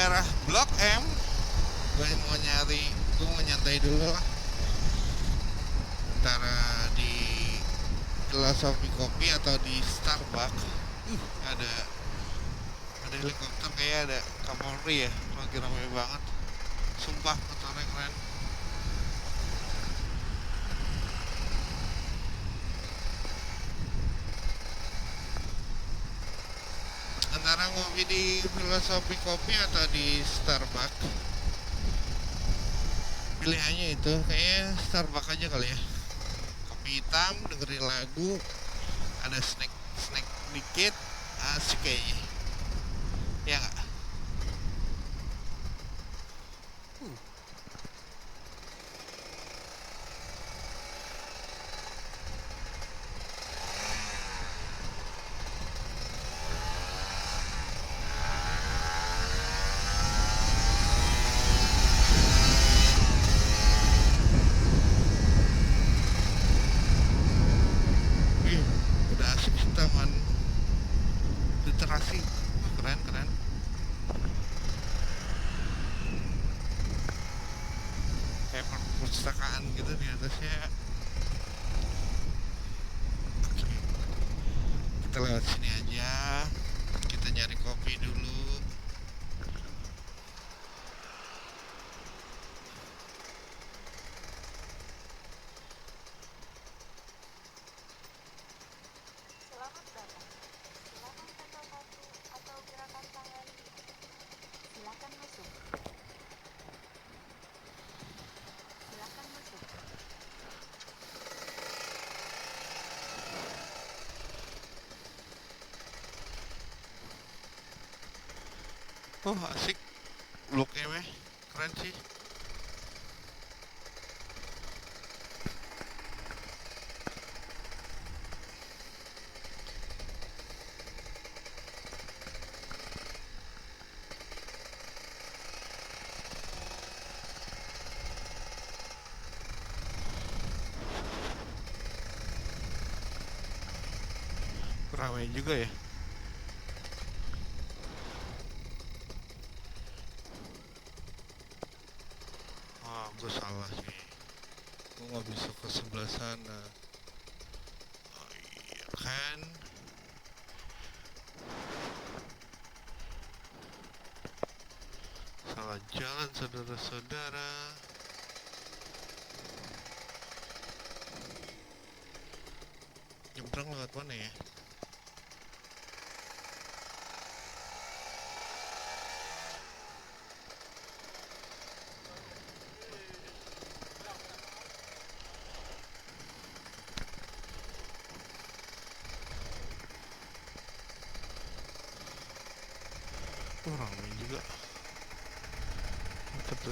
daerah Blok M. Gue mau nyantai dulu lah. Antara di Philosophy Coffee atau di Starbucks. Ada helikopter, kayak ada Kapolri ya, lagi ramai banget. Sumpah motornya keren. Antara ngopi di Philosophy Coffee atau di Starbucks, pilihannya itu kayaknya Starbucks aja kali ya. Kopi hitam, dengerin lagu, ada snack dikit, asik kayaknya. Ya nggak? Udah asik sih taman literasi. Keren. Kayak perpustakaan gitu di atasnya. Oke, kita lewat sini aja. Kita nyari kopi dulu. Selamat datang. Silakan tempel kaki atau gerakan tangan. Silakan masuk. Silakan masuk. Oh asik, Blok M ya. Keren sih. Ramai juga ya. Wah, gue salah sih. Gue nggak bisa ke sebelah sana. Oh iya kan. Salah jalan saudara-saudara. Nyebrang lewat mana ya? Oh, ramai juga. Apa tuh?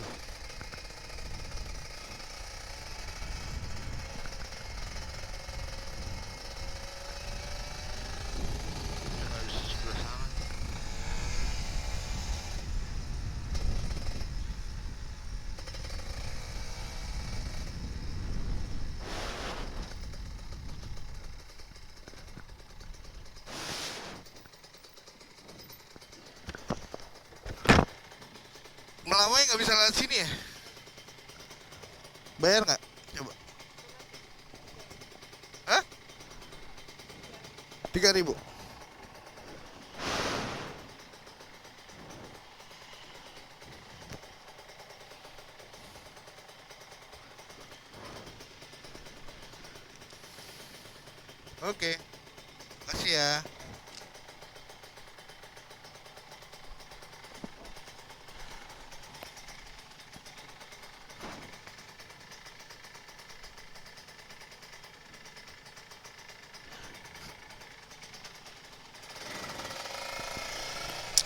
Ya nggak bisa sebelah sana. Melawai nggak bisa lewat sini ya? Bayar nggak? Coba. Hah? 3.000. Oke, makasih ya.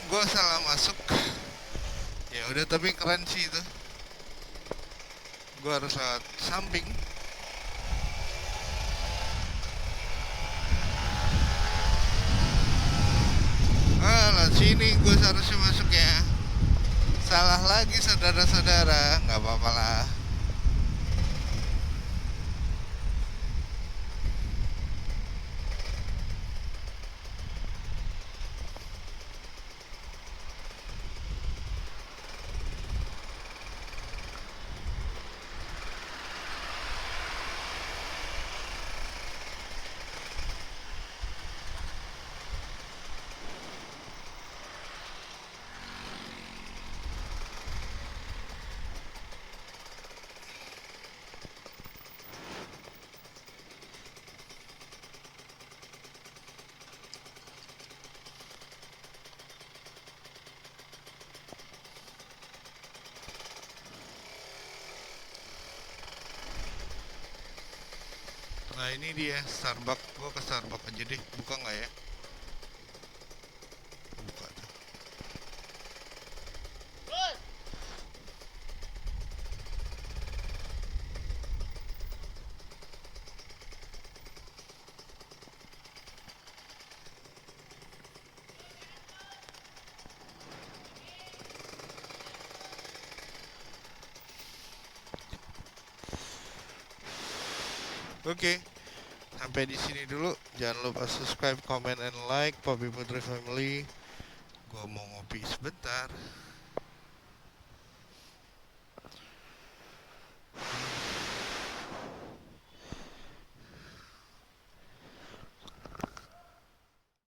Gue salah masuk. Ya udah, tapi keren sih itu. Gue harus lewat samping. Lewat sini gue seharusnya masuk ya. Salah lagi saudara-saudara. Nggak apa-apa lah. Nah ini dia Starbucks. Gua ke Starbucks aja deh. Buka nggak ya? Buka tuh. Oke, sampai di sini dulu. Jangan lupa subscribe, comment, and like. Poppy Putri Family. Gua mau ngopi sebentar.